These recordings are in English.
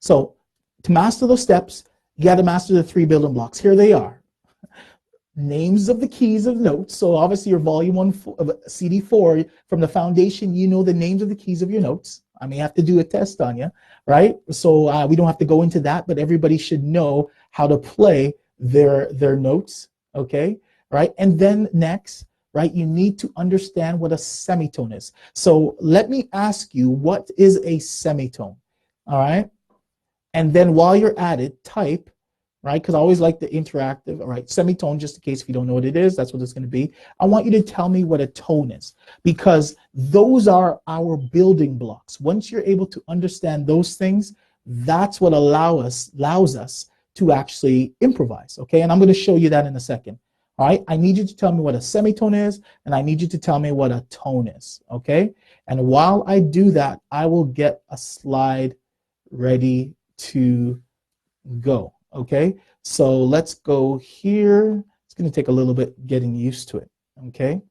So to master those steps, you got to master the 3 building blocks. Here they are. Names of the keys of notes. So obviously your volume 1 of CD4 from the foundation, you know the names of the keys of your notes. I may have to do a test on you, right? So we don't have to go into that, but everybody should know how to play their notes, okay? Right? And then next, right, you need to understand what a semitone is. So let me ask you, what is a semitone? All right? And then while you're at it, type, right? Because I always like the interactive, all right? Semitone, just in case if you don't know what it is, that's what it's going to be. I want you to tell me what a tone is, because those are our building blocks. Once you're able to understand those things, that's what allows us to actually improvise, okay? And I'm going to show you that in a second. All right, I need you to tell me what a semitone is, and I need you to tell me what a tone is, okay? And while I do that, I will get a slide ready to go, okay? So let's go here. It's going to take a little bit getting used to it, okay?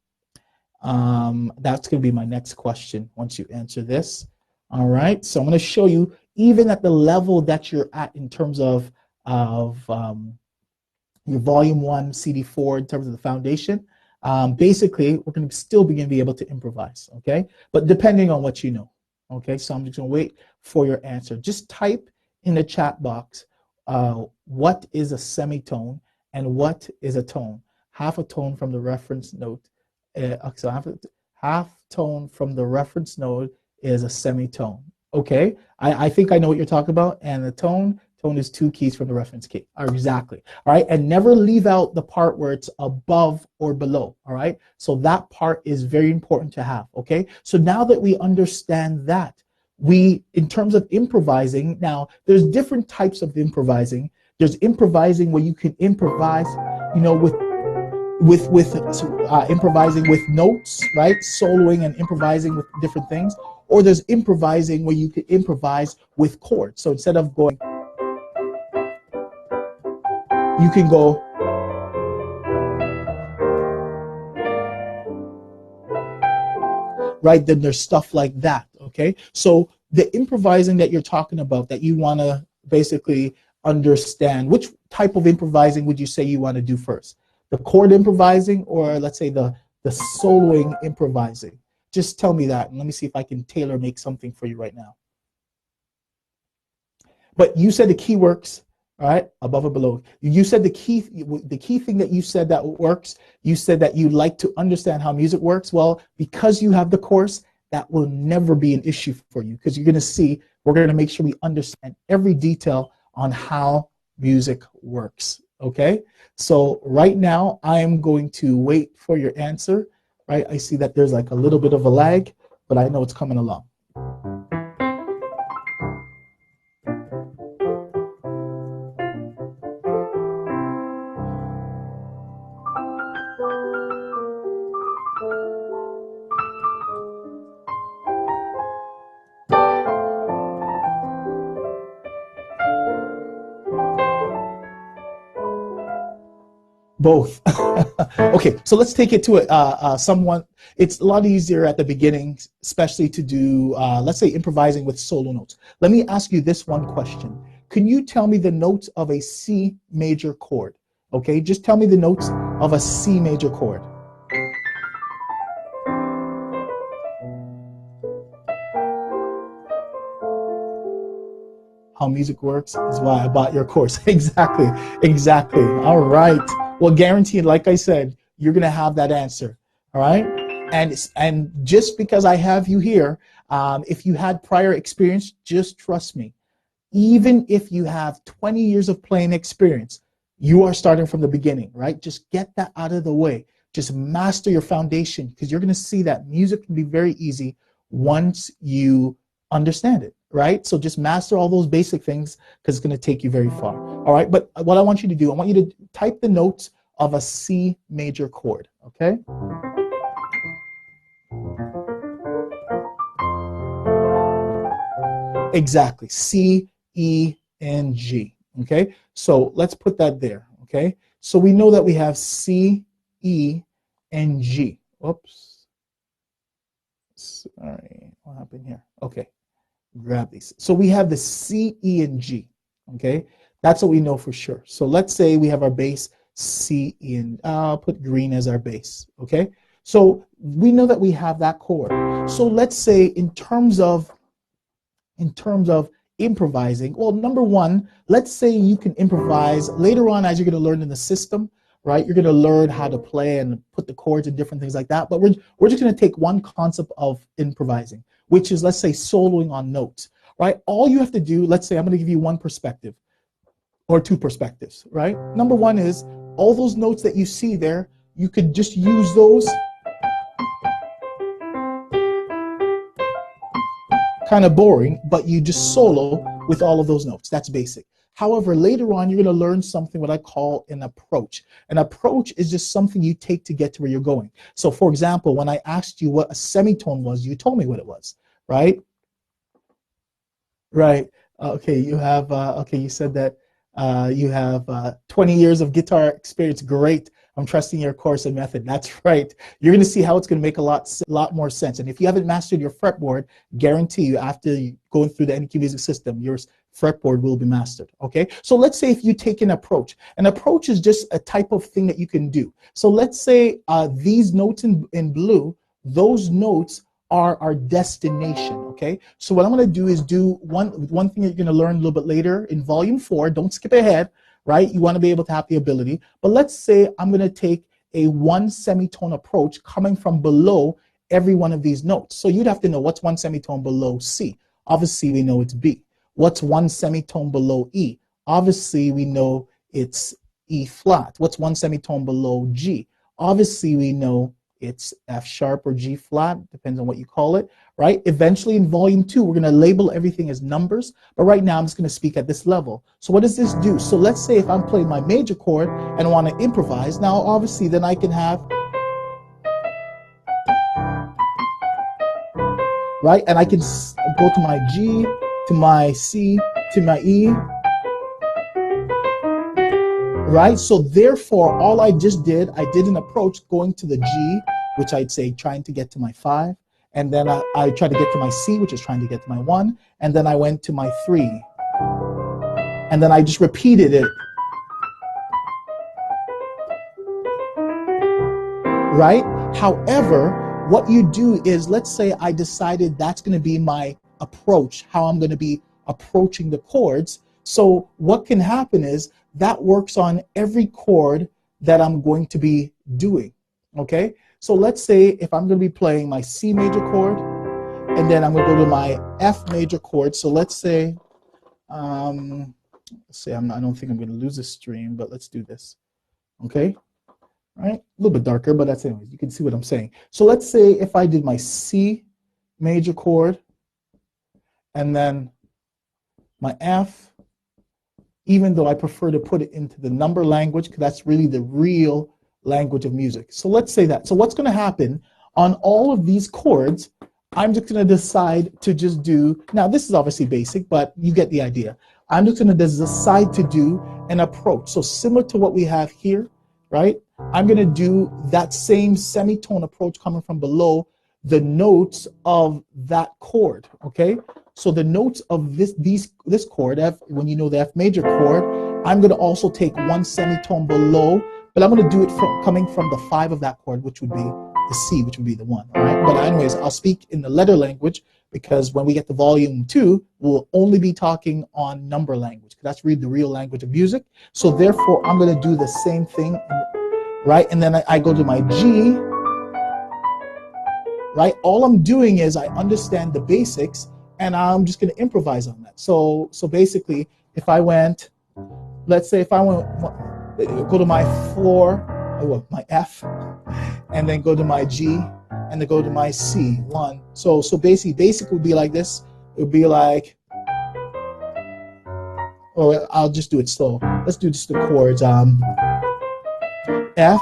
That's going to be my next question once you answer this. All right, so I'm going to show you, even at the level that you're at in terms of your volume 1 CD4 in terms of the foundation, basically we're going to still be able to improvise, okay? But depending on what you know, okay? So I'm just going to wait for your answer. Just type in the chat box what is a semitone and what is a tone. Half a tone from the reference note. So half tone from the reference note is a semitone. Okay, I think I know what you're talking about. And the tone is 2 keys from the reference key. Exactly. All right, and never leave out the part where it's above or below. All right, so that part is very important to have. Okay, so now that we understand that, in terms of improvising, now there's different types of improvising. There's improvising where you can improvise, you know, with improvising with notes, right? Soloing and improvising with different things. Or there's improvising where you can improvise with chords. So instead of going, you can go, right? Then there's stuff like that, okay? So the improvising that you're talking about, that you want to basically understand, which type of improvising would you say you want to do first? The chord improvising, or let's say the soloing improvising? Just tell me that, and let me see if I can tailor make something for you right now. But you said the key works, all right, above or below. You said the key thing that you said that works, you said that you like to understand how music works. Well, because you have the course, that will never be an issue for you, because you're going to see, we're going to make sure we understand every detail on how music works, okay? So right now, I'm going to wait for your answer, right? I see that there's like a little bit of a lag, but I know it's coming along. Both. Okay, so let's take it to someone. It's a lot easier at the beginning, especially to do, let's say, improvising with solo notes. Let me ask you this one question. Can you tell me the notes of a C major chord? Okay, just tell me the notes of a C major chord. How music works is why I bought your course. Exactly. All right. Well, guaranteed, like I said, you're going to have that answer. All right. And just because I have you here, if you had prior experience, just trust me. Even if you have 20 years of playing experience, you are starting from the beginning, right? Just get that out of the way. Just master your foundation, because you're going to see that music can be very easy once you understand it, right? So just master all those basic things, because it's going to take you very far. All right, but what I want you to do, I want you to type the notes of a C major chord, okay? Exactly, C, E, and G, okay? So let's put that there, okay? So we know that we have C, E, and G. Oops. Sorry, what happened here? Okay. grab these. So we have the C, E, and G, okay? That's what we know for sure. So let's say we have our bass C, E, and I'll put green as our bass, okay? So we know that we have that chord. So let's say in terms of improvising, well, number one, let's say you can improvise later on as you're going to learn in the system, right? You're going to learn how to play and put the chords and different things like that. But we're just going to take one concept of improvising, which is, let's say, soloing on notes, right? All you have to do, let's say I'm going to give you one perspective or two perspectives, right? Number one is all those notes that you see there, you could just use those kind of boring, but you just solo with all of those notes. That's basic. However, later on, you're going to learn something what I call an approach. An approach is just something you take to get to where you're going. So for example, when I asked you what a semitone was, you told me what it was, right? Right. Okay, you have, okay, you said that you have 20 years of guitar experience. Great. I'm trusting your course and method. That's right. You're going to see how it's going to make a lot more sense. And if you haven't mastered your fretboard, guarantee you after going through the NQ music system, your fretboard will be mastered. Okay. So let's say if you take an approach is just a type of thing that you can do. So let's say these notes in blue, those notes are our destination. Okay. So what I'm going to do is do one thing that you're going to learn a little bit later in volume 4. Don't skip ahead. Right? You want to be able to have the ability. But let's say I'm going to take a one semitone approach coming from below every one of these notes. So you'd have to know what's one semitone below C. Obviously, we know it's B. What's one semitone below E? Obviously, we know it's E flat. What's one semitone below G? Obviously, we know it's F sharp or G flat, depends on what you call it, right? Eventually in volume 2, we're going to label everything as numbers, but right now I'm just going to speak at this level. So what does this do? So let's say if I'm playing my major chord and want to improvise, now obviously then I can have, right? And I can go to my G, to my C, to my E, right? So therefore, all I just did, I did an approach going to the G, which I'd say trying to get to my 5. And then I tried to get to my C, which is trying to get to my 1. And then I went to my 3. And then I just repeated it. Right? However, what you do is, let's say I decided that's going to be my approach, how I'm going to be approaching the chords. So what can happen is that works on every chord that I'm going to be doing, okay? So let's say if I'm going to be playing my C major chord, and then I'm going to go to my F major chord. So let's say I don't think I'm going to lose this stream, but let's do this, okay? All right, a little bit darker, but that's anyways, you can see what I'm saying. So let's say if I did my C major chord, and then my F, even though I prefer to put it into the number language, because that's really the real language of music. So let's say that. So what's going to happen on all of these chords, I'm just going to decide to just do, now this is obviously basic, but you get the idea. I'm just going to decide to do an approach. So similar to what we have here, right? I'm going to do that same semitone approach coming from below the notes of that chord, okay? So the notes of this chord, F, when you know the F major chord, I'm going to also take one semitone below, but I'm going to do it coming from the 5 of that chord, which would be the C, which would be the 1, all right? But anyways, I'll speak in the letter language, because when we get to volume 2, we'll only be talking on number language, because that's really the real language of music. So therefore, I'm going to do the same thing, right? And then I go to my G, right? All I'm doing is I understand the basics, and I'm just going to improvise on that. So basically, if I went, let's say if I went, go to my 4, my F, and then go to my G, and then go to my C, 1. So basically would be like this. It would be like, oh, I'll just do it slow. Let's do just the chords. F,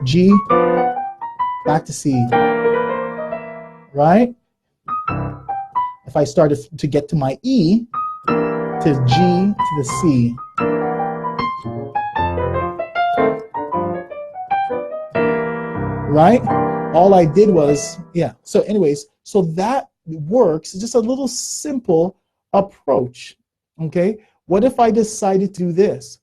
G, back to C, right? If I started to get to my E, to G, to the C. Right? All I did was, yeah. So anyways, so that works, just a little simple approach. Okay, what if I decided to do this?